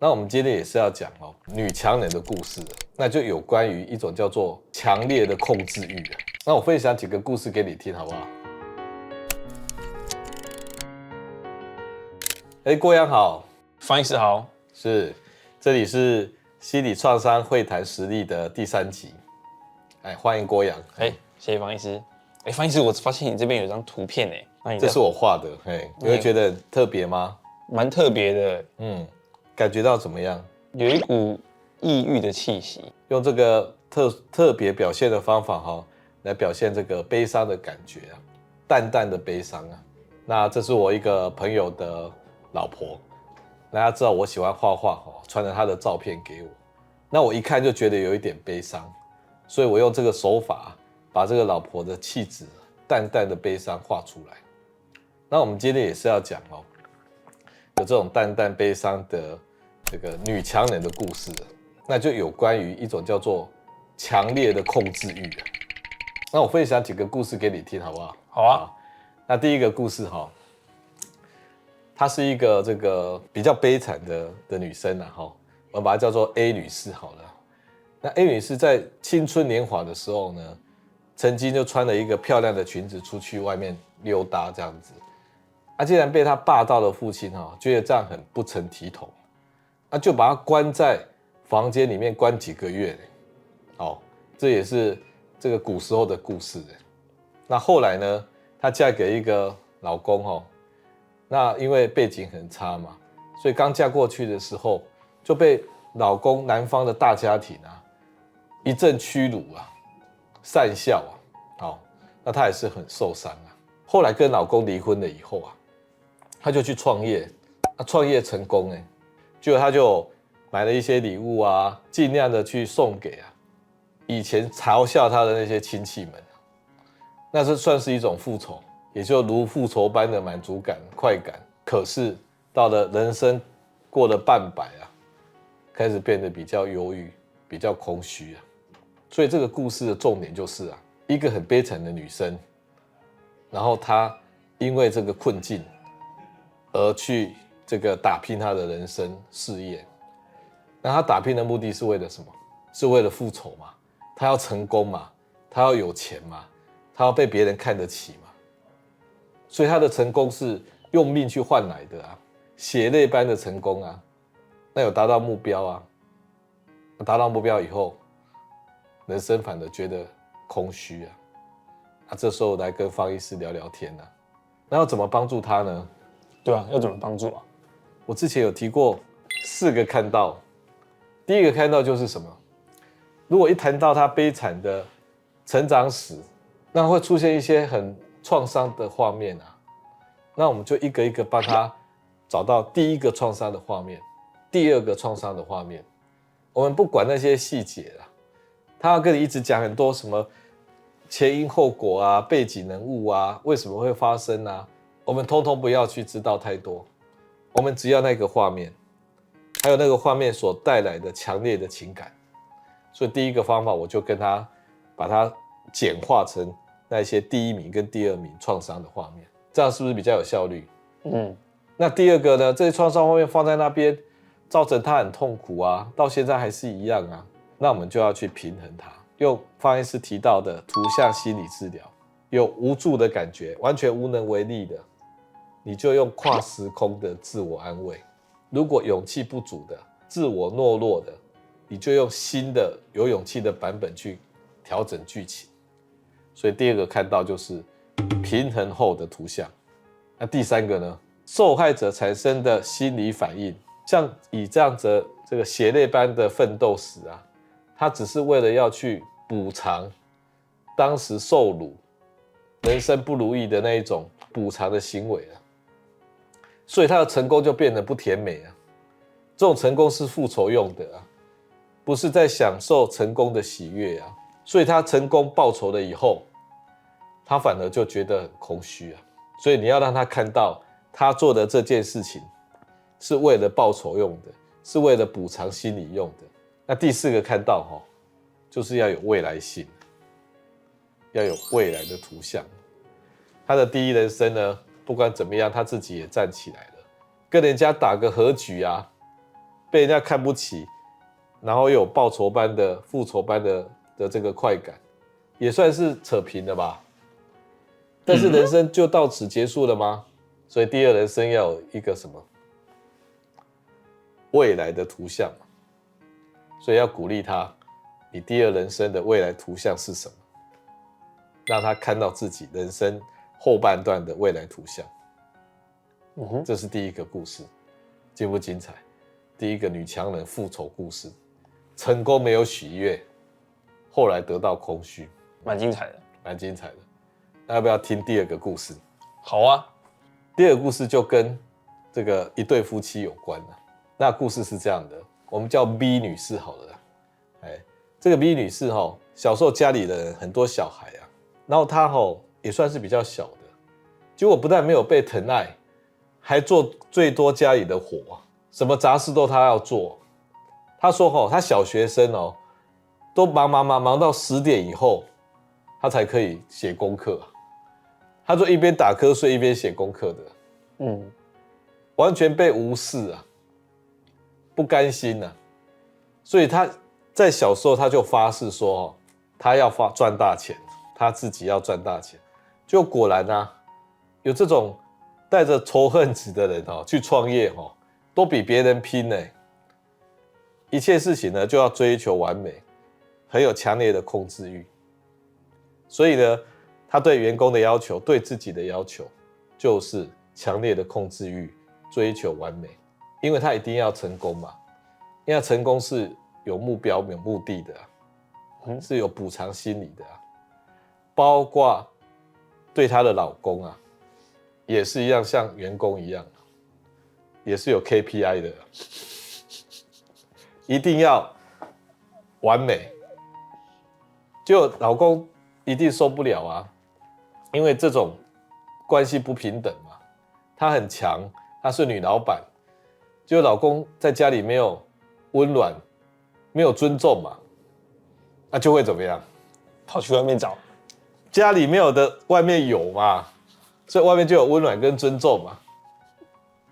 那我们今天也是要讲女强人的故事，那就有关于一种叫做强烈的控制欲。那我分享几个故事给你听，好不好？郭阳好，方医师好，这里是心理创伤会谈实例的第3集，欢迎郭阳。谢谢方医师。方医师，我发现你这边有一张图片这是我画的，你会觉得很特别吗？蛮特别的，感觉到怎么样？有一股抑郁的气息。用这个特别表现的方法来表现这个悲伤的感觉淡淡的悲伤啊。那这是我一个朋友的老婆，大家知道我喜欢画画传了她的照片给我，那我一看就觉得有一点悲伤，所以我用这个手法把这个老婆的气质淡淡的悲伤画出来。那我们今天也是要讲有这种淡淡悲伤的这个女强人的故事，那就有关于一种叫做强烈的控制欲。那我分享几个故事给你听，好不好？好啊。那第一个故事她是一个这个比较悲惨的女生我们把她叫做 A 女士好了。那 A 女士在青春年华的时候呢，曾经就穿了一个漂亮的裙子出去外面溜达这样子。竟然被他霸道的父亲觉得这样很不成体统，就把他关在房间里面关几个月。这也是这个古时候的故事。那后来呢，她嫁给一个老公那因为背景很差嘛，所以刚嫁过去的时候就被老公男方的大家庭一阵屈辱讪笑那她也是很受伤后来跟老公离婚了以后她就去创业，创业成功结果她就买了一些礼物尽量的去送给以前嘲笑她的那些亲戚们，那这算是一种复仇，也就如复仇般的满足感、快感。可是到了人生过了半百开始变得比较忧郁、比较空虚所以这个故事的重点就是一个很悲惨的女生，然后她因为这个困境而去这个打拼他的人生事业。那他打拼的目的是为了什么？是为了复仇嘛？他要成功嘛？他要有钱嘛？他要被别人看得起嘛？所以他的成功是用命去换来的血泪般的成功那有达到目标达到目标以后，人生反而觉得空虚这时候来跟方医师聊聊天那要怎么帮助他呢？对要怎么帮助我之前有提过4个看到。第一个看到就是什么？如果一谈到他悲惨的成长史，那会出现一些很创伤的画面那我们就一个一个帮他找到第一个创伤的画面，第二个创伤的画面。我们不管那些细节他要跟你一直讲很多什么前因后果背景人物为什么会发生我们通通不要去知道太多，我们只要那个画面，还有那个画面所带来的强烈的情感。所以第一个方法，我就跟他把它简化成那些第1名跟第2名创伤的画面，这样是不是比较有效率？那第二个呢，这些创伤画面放在那边，造成他很痛苦到现在还是一样那我们就要去平衡它，用方医师提到的图像心理治疗。有无助的感觉，完全无能为力的，你就用跨时空的自我安慰；如果勇气不足的、自我懦弱的，你就用新的有勇气的版本去调整剧情。所以第二个看到就是平衡后的图像。那第3个呢？受害者产生的心理反应，像以这样子这个血泪般的奋斗史他只是为了要去补偿当时受辱、人生不如意的那一种补偿的行为所以他的成功就变得不甜美这种成功是复仇用的不是在享受成功的喜悦所以他成功报仇了以后，他反而就觉得很空虚所以你要让他看到他做的这件事情是为了报仇用的，是为了补偿心理用的。那第4个看到就是要有未来性，要有未来的图像。他的第一人生呢，不管怎么样，他自己也站起来了，跟人家打个和局被人家看不起，然后又有报仇般的复仇般的这个快感，也算是扯平了吧。但是人生就到此结束了吗？所以第二人生要有一个什么未来的图像，所以要鼓励他，你第二人生的未来图像是什么？让他看到自己人生后半段的未来图像。这是第一个故事，精不精彩？第一个女强人复仇故事，成功没有喜悦，后来得到空虚，蛮精彩的，蛮精彩的。那要不要听第二个故事？好啊。第二个故事就跟这个一对夫妻有关了。那故事是这样的，我们叫 B 女士好了啦。这个 B 女士小时候家里的人很多小孩啊，然后她也算是比较小的，结果不但没有被疼爱，还做最多家里的活，什么杂事都她要做。她说她小学生都忙到10点以后，她才可以写功课。她就一边打瞌睡一边写功课的，完全被无视啊，不甘心啊，所以她在小时候她就发誓说她要赚大钱，她自己要赚大钱。就果然啊，有这种带着仇恨值的人去创业都比别人拼呢。一切事情呢就要追求完美，很有强烈的控制欲。所以呢，他对员工的要求，对自己的要求，就是强烈的控制欲，追求完美，因为他一定要成功嘛。因为成功是有目标、有目的的是有补偿心理的包括对他的老公也是一样，像员工一样，也是有 KPI 的，一定要完美。就老公一定受不了因为这种关系不平等嘛。她很强，她是女老板，就老公在家里没有温暖，没有尊重嘛，那就会怎么样？跑去外面找，家里没有的，外面有嘛，所以外面就有温暖跟尊重嘛。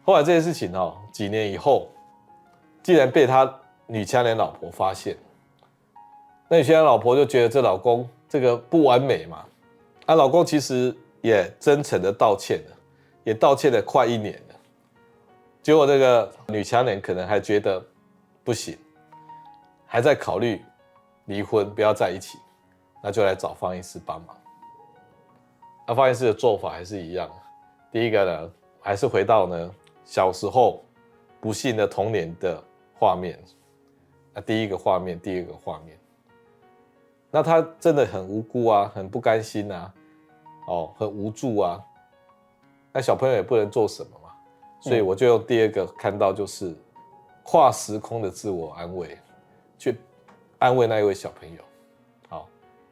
后来这件事情几年以后，竟然被他女强人老婆发现，那女强人老婆就觉得这老公这个不完美嘛，老公其实也真诚的道歉了，也道歉了快1年了，结果这个女强人可能还觉得不行，还在考虑离婚，不要在一起，那就来找方医师帮忙。方医师的做法还是一样，第一个呢，还是回到呢小时候不幸的童年的画面，第一个画面，第二个画面。那他真的很无辜很不甘心很无助那小朋友也不能做什么嘛，所以我就用第二个看到，就是跨时空的自我安慰，去安慰那一位小朋友，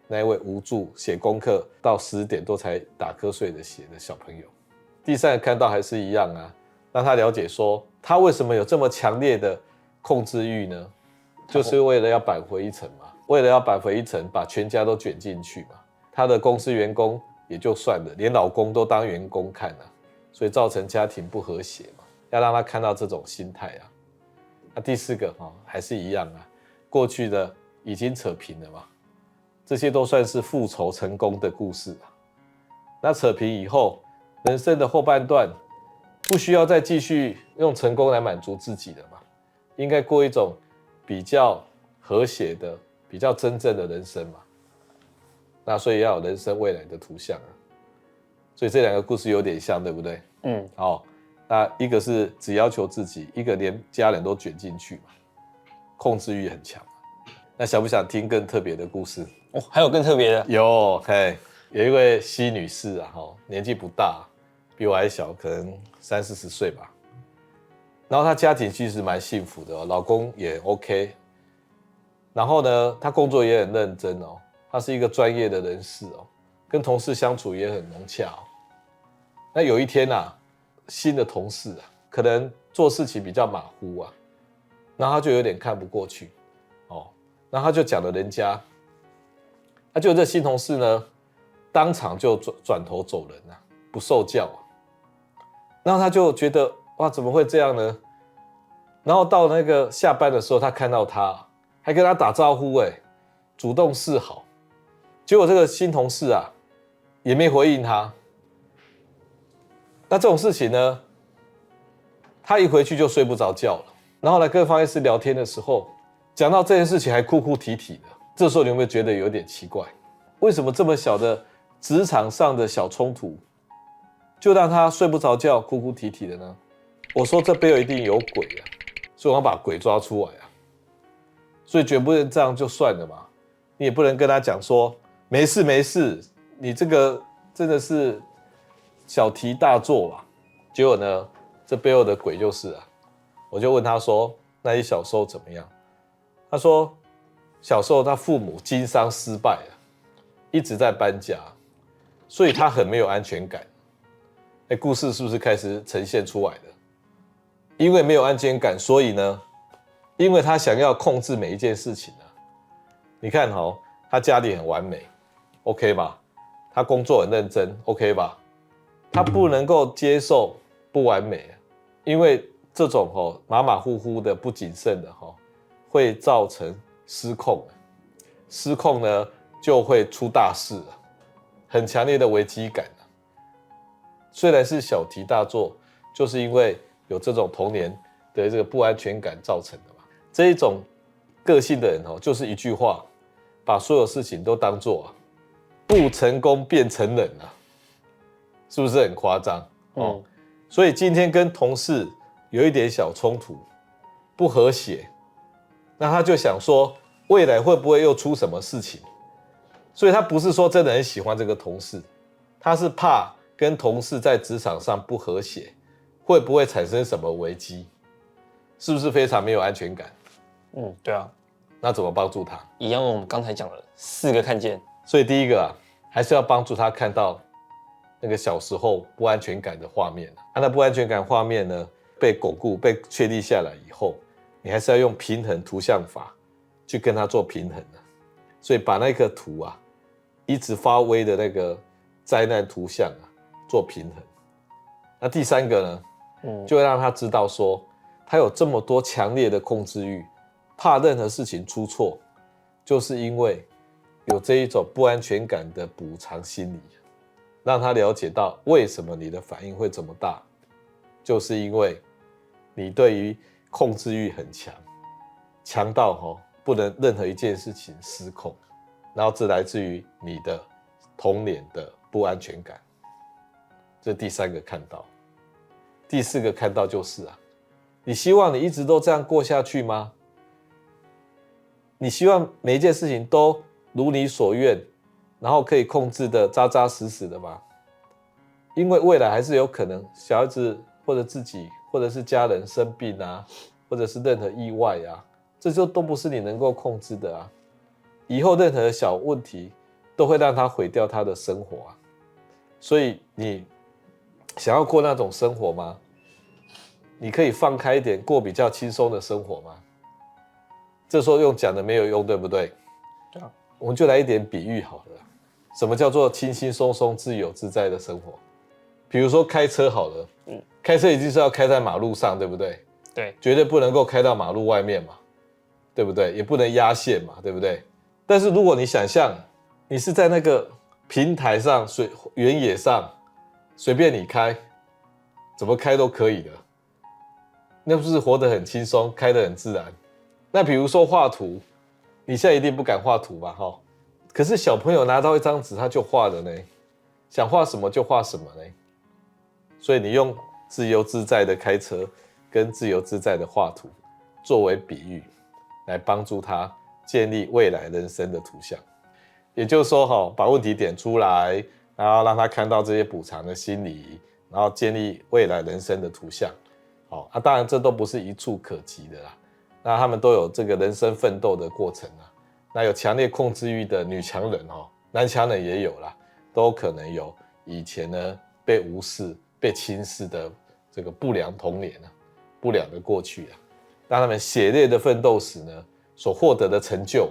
那一位无助写功课到10点多才打瞌睡的写的小朋友。第三个看到还是一样让他了解说他为什么有这么强烈的控制欲呢？就是为了要扳回一城嘛，为了要扳回一城，把全家都卷进去嘛。他的公司员工也就算了，连老公都当员工看所以造成家庭不和谐嘛。要让他看到这种心态那第四个还是一样过去的已经扯平了嘛，这些都算是复仇成功的故事那扯平以后，人生的后半段不需要再继续用成功来满足自己了嘛，应该过一种比较和谐的、比较真正的人生嘛。那所以要有人生未来的图像所以这两个故事有点像，对不对？那一个是只要求自己，一个连家人都卷进去嘛，控制欲很强。那想不想听更特别的故事？还有更特别的？有一位C女士年纪不大，比我还小，可能30-40岁吧。然后她家庭其实蛮幸福的老公也 OK。然后呢，她工作也很认真她是一个专业的人士跟同事相处也很融洽那有一天新的同事可能做事情比较马虎然后他就有点看不过去然后他就讲了人家，就这新同事呢，当场就转头走人不受教然后他就觉得哇，怎么会这样呢？然后到那个下班的时候，他看到他，还跟他打招呼，主动示好。结果这个新同事啊，也没回应他。那这种事情呢，他一回去就睡不着觉了。然后来跟方医师聊天的时候，讲到这件事情还哭哭啼啼的。这时候你有没有觉得有点奇怪？为什么这么小的职场上的小冲突，就让他睡不着觉、哭哭啼啼的呢？我说这背后一定有鬼啊，所以我要把鬼抓出来啊。所以绝不能这样就算了嘛，你也不能跟他讲说没事没事，你这个真的是小题大做吧。结果呢，这背后的鬼就是啊，我就问他说，那你小时候怎么样？他说小时候他父母经商失败了，一直在搬家，所以他很没有安全感。故事是不是开始呈现出来了？因为没有安全感，所以呢，因为他想要控制每一件事情啊。你看他家里很完美 ，OK 吧？他工作很认真 ，OK 吧？他不能够接受不完美，因为这种马马虎虎的、不谨慎的会造成失控，失控呢就会出大事了，很强烈的危机感。虽然是小题大做，就是因为有这种童年的这个不安全感造成的嘛。这一种个性的人就是一句话，把所有事情都当作不成功便成仁啊，是不是很夸张？所以今天跟同事有一点小冲突，不和谐，那他就想说未来会不会又出什么事情？所以他不是说真的很喜欢这个同事，他是怕跟同事在职场上不和谐，会不会产生什么危机？是不是非常没有安全感？对啊。那怎么帮助他？一样，我们刚才讲了4个看见。所以第一个还是要帮助他看到那个小时候不安全感的画面。那不安全感画面呢，被巩固、被确立下来以后，你还是要用平衡图像法去跟他做平衡。所以把那个图一直发威的那个灾难图像做平衡。那第三个呢，就会让他知道说，他有这么多强烈的控制欲，怕任何事情出错，就是因为有这一种不安全感的补偿心理，让他了解到为什么你的反应会这么大，就是因为你对于控制欲很强，强到不能任何一件事情失控，然后这来自于你的童年的不安全感。这第三个看到。第四个看到就是你希望你一直都这样过下去吗？你希望每一件事情都如你所愿，然后可以控制的扎扎实实的吗？因为未来还是有可能小孩子或者自己或者是家人生病或者是任何意外这就都不是你能够控制的以后任何小问题都会让他毁掉他的生活所以你想要过那种生活吗？你可以放开一点，过比较轻松的生活吗？这时候用讲的没有用，对不对？对啊。我们就来一点比喻好了。什么叫做轻轻松松、自由自在的生活？比如说开车好了，开车一定是要开在马路上，对不对？对，绝对不能够开到马路外面嘛，对不对？也不能压线嘛，对不对？但是如果你想象你是在那个平台上、原野上，随便你开，怎么开都可以的，那不是活得很轻松，开得很自然？那比如说画图，你现在一定不敢画图吧？可是小朋友拿到一张纸他就画了呢，想画什么就画什么呢。所以你用自由自在的开车跟自由自在的画图作为比喻，来帮助他建立未来人生的图像。也就是说把问题点出来，然后让他看到这些补偿的心理，然后建立未来人生的图像。当然这都不是一触可及的啦，那他们都有这个人生奋斗的过程那有强烈控制欲的女强人男强人也有啦，都可能有以前呢被无视、被轻视的这个不良童年不良的过去让他们血泪的奋斗史呢所获得的成就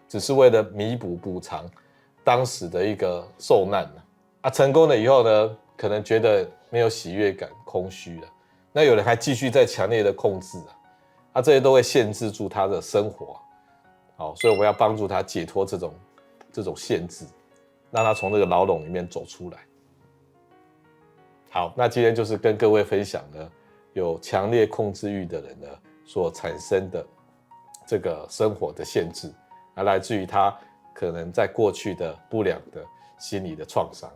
只是为了弥补补偿当时的一个受难成功了以后呢，可能觉得没有喜悦感、空虚了。那有人还继续在强烈的控制这些都会限制住他的生活。好，所以我们要帮助他解脱这种限制，让他从这个牢笼里面走出来。好，那今天就是跟各位分享呢，有强烈控制欲的人呢所产生的这个生活的限制，来自于他可能在过去的不良的心理的创伤。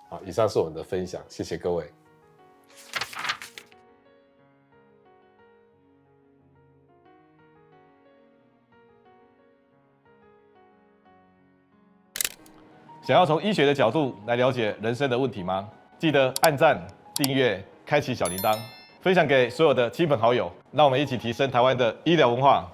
好，以上是我们的分享，谢谢各位。想要从医学的角度来了解人生的问题吗？记得按赞、订阅、开启小铃铛，分享给所有的亲朋好友，让我们一起提升台湾的医疗文化。